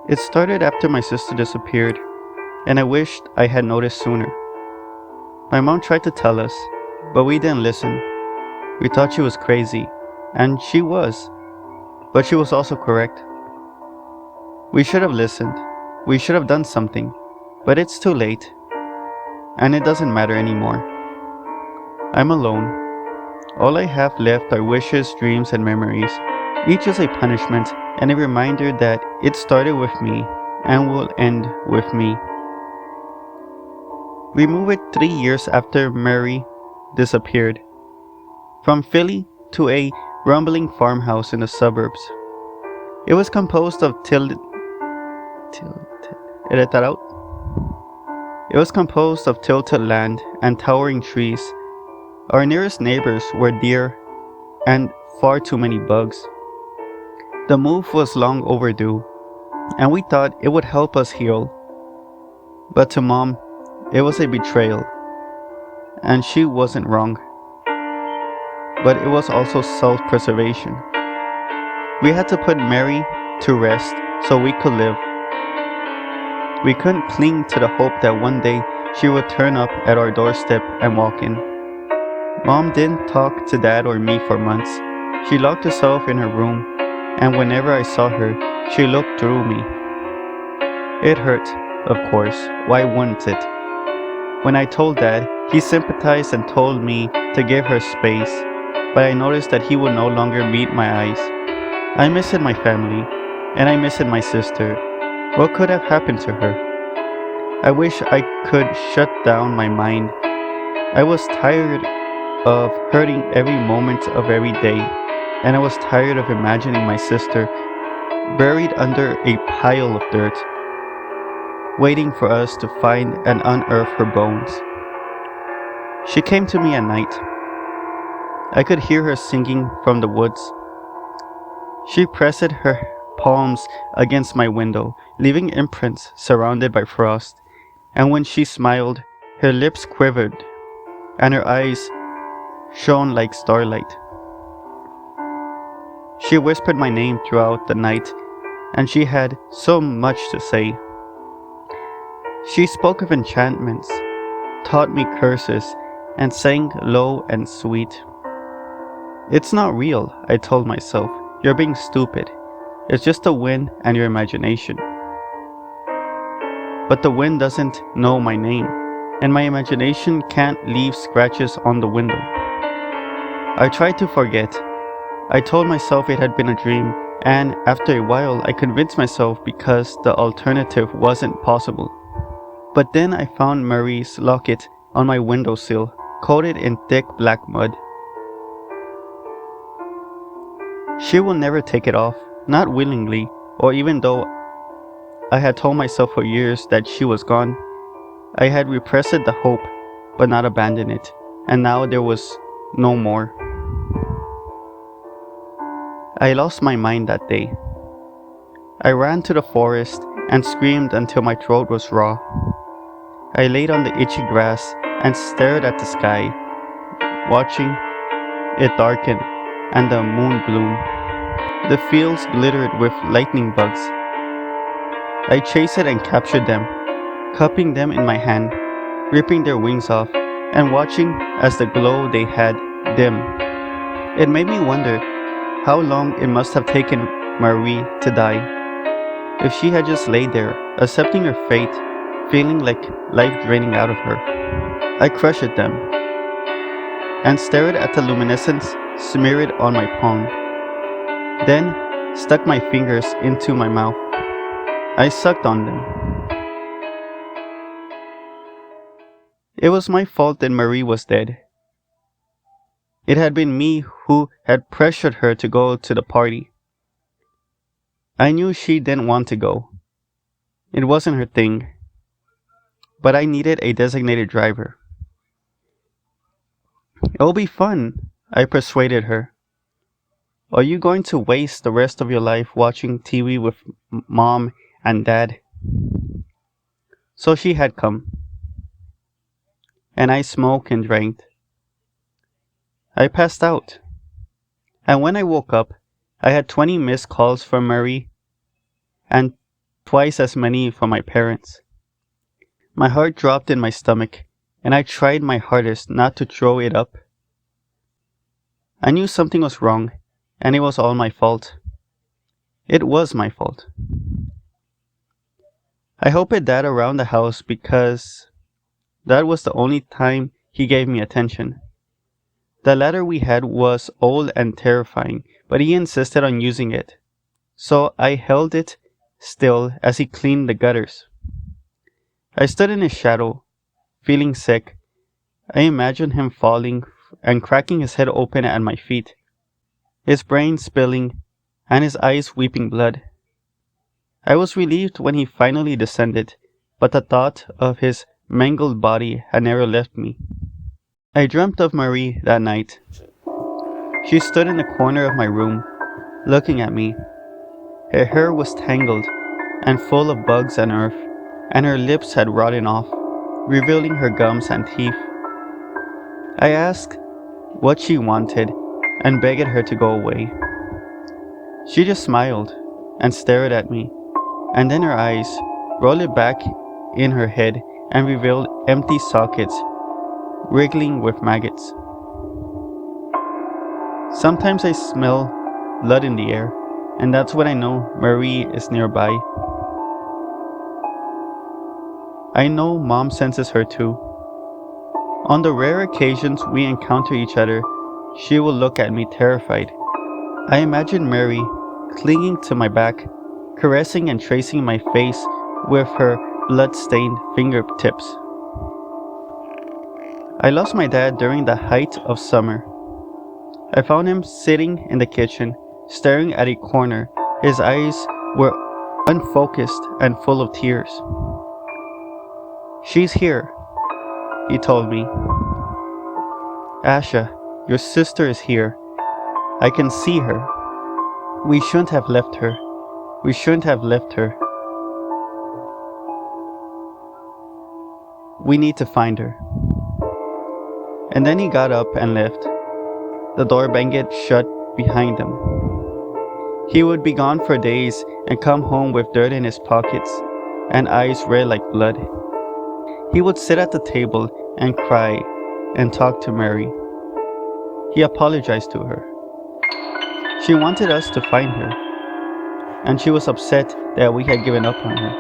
It started after my sister disappeared, and I wished I had noticed sooner. My mom tried to tell us, but we didn't listen. We thought she was crazy, and she was, but she was also correct. We should have listened. We should have done something, but it's too late, and it doesn't matter anymore. I'm alone. All I have left are wishes, dreams, and memories. Each is a punishment and a reminder that it started with me and will end with me. We moved 3 years after Mary disappeared, from Philly to a rumbling farmhouse in the suburbs. It was composed of edit that out. It was composed of tilted land and towering trees. Our nearest neighbors were deer and far too many bugs. The move was long overdue, and we thought it would help us heal. But to Mom, it was a betrayal, and she wasn't wrong. But it was also self-preservation. We had to put Mary to rest so we could live. We couldn't cling to the hope that one day she would turn up at our doorstep and walk in. Mom didn't talk to Dad or me for months. She locked herself in her room, and whenever I saw her, she looked through me. It hurt, of course. Why wouldn't it? When I told Dad, he sympathized and told me to give her space, but I noticed that he would no longer meet my eyes. I missed my family, and I missed my sister. What could have happened to her? I wish I could shut down my mind. I was tired of hurting every moment of every day, and I was tired of imagining my sister buried under a pile of dirt, waiting for us to find and unearth her bones. She came to me at night. I could hear her singing from the woods. She pressed her palms against my window, leaving imprints surrounded by frost, and when she smiled, her lips quivered, and her eyes shone like starlight. She whispered my name throughout the night, and she had so much to say. She spoke of enchantments, taught me curses, and sang low and sweet. It's not real, I told myself. You're being stupid. It's just the wind and your imagination. But the wind doesn't know my name, and my imagination can't leave scratches on the window. I tried to forget. I told myself it had been a dream, and after a while I convinced myself because the alternative wasn't possible. But then I found Marie's locket on my windowsill, coated in thick black mud. She will never take it off, not willingly, or even though I had told myself for years that she was gone. I had repressed the hope, but not abandoned it, and now there was no more. I lost my mind that day. I ran to the forest and screamed until my throat was raw. I laid on the itchy grass and stared at the sky, watching it darken and the moon bloom. The fields glittered with lightning bugs. I chased and captured them, cupping them in my hand, ripping their wings off, and watching as the glow they had dimmed. It made me wonder how long it must have taken Marie to die. If she had just laid there, accepting her fate, feeling like life draining out of her. I crushed them and stared at the luminescence smeared on my palm. Then stuck my fingers into my mouth. I sucked on them. It was my fault that Marie was dead. It had been me who had pressured her to go to the party. I knew she didn't want to go. It wasn't her thing. But I needed a designated driver. It'll be fun, I persuaded her. Are you going to waste the rest of your life watching TV with Mom and Dad? So she had come. And I smoked and drank. I passed out. And when I woke up, I had 20 missed calls from Marie and twice as many from my parents. My heart dropped in my stomach, and I tried my hardest not to throw it up. I knew something was wrong, and it was all my fault. It was my fault. I hoped Dad around the house because that was the only time he gave me attention. The ladder we had was old and terrifying, but he insisted on using it, so I held it still as he cleaned the gutters. I stood in his shadow, feeling sick. I imagined him falling and cracking his head open at my feet, his brain spilling and his eyes weeping blood. I was relieved when he finally descended, but the thought of his mangled body had never left me. I dreamt of Marie that night. She stood in the corner of my room, looking at me. Her hair was tangled and full of bugs and earth, and her lips had rotten off, revealing her gums and teeth. I asked what she wanted and begged her to go away. She just smiled and stared at me, and then her eyes rolled back in her head and revealed empty sockets wriggling with maggots. Sometimes I smell blood in the air, and that's when I know Marie is nearby. I know Mom senses her too. On the rare occasions we encounter each other, she will look at me terrified. I imagine Mary clinging to my back, caressing and tracing my face with her blood-stained fingertips. I lost my dad during the height of summer. I found him sitting in the kitchen, staring at a corner. His eyes were unfocused and full of tears. "She's here," he told me. "Asha, your sister is here. I can see her. We shouldn't have left her. We shouldn't have left her. We need to find her." And then he got up and left. The door banged shut behind him. He would be gone for days and come home with dirt in his pockets and eyes red like blood. He would sit at the table and cry and talk to Mary. He apologized to her. She wanted us to find her, and she was upset that we had given up on her.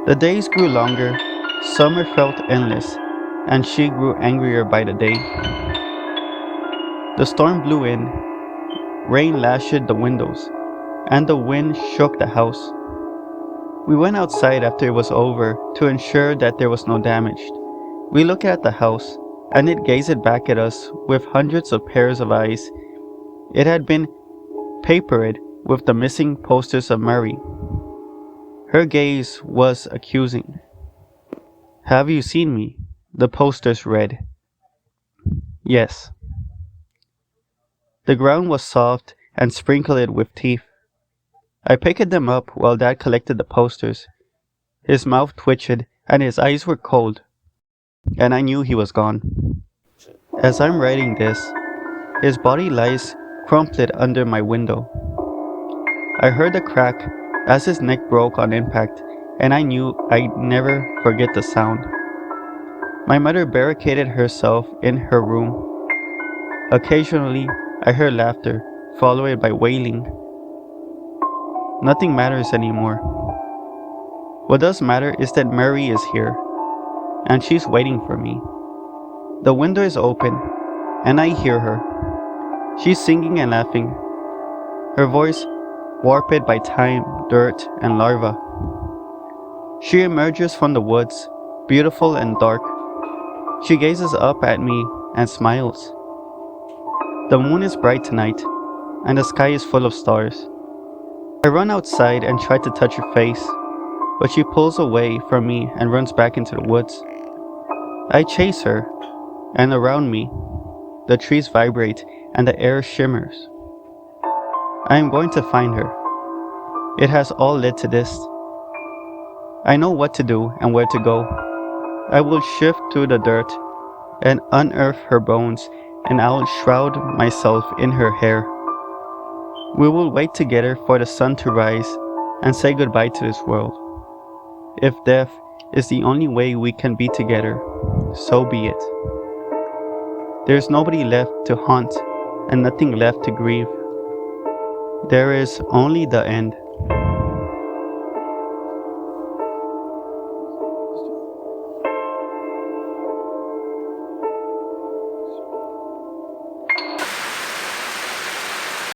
The days grew longer, summer felt endless, and she grew angrier by the day. The storm blew in, rain lashed the windows, and the wind shook the house. We went outside after it was over to ensure that there was no damage. We looked at the house, and it gazed back at us with hundreds of pairs of eyes. It had been papered with the missing posters of Mary. Her gaze was accusing. "Have you seen me?" the posters read. "Yes." The ground was soft and sprinkled with teeth. I picked them up while Dad collected the posters. His mouth twitched and his eyes were cold, and I knew he was gone. As I'm writing this, his body lies crumpled under my window. I heard a crack as his neck broke on impact, and I knew I'd never forget the sound. My mother barricaded herself in her room. Occasionally, I heard laughter, followed by wailing. Nothing matters anymore. What does matter is that Mary is here, and she's waiting for me. The window is open, and I hear her. She's singing and laughing, her voice warped by time, dirt, and larvae. She emerges from the woods, beautiful and dark. She gazes up at me and smiles. The moon is bright tonight, and the sky is full of stars. I run outside and try to touch her face, but she pulls away from me and runs back into the woods. I chase her, and around me, the trees vibrate and the air shimmers. I am going to find her. It has all led to this. I know what to do and where to go. I will shift through the dirt and unearth her bones, and I will shroud myself in her hair. We will wait together for the sun to rise and say goodbye to this world. If death is the only way we can be together, so be it. There's nobody left to haunt and nothing left to grieve. There is only the end.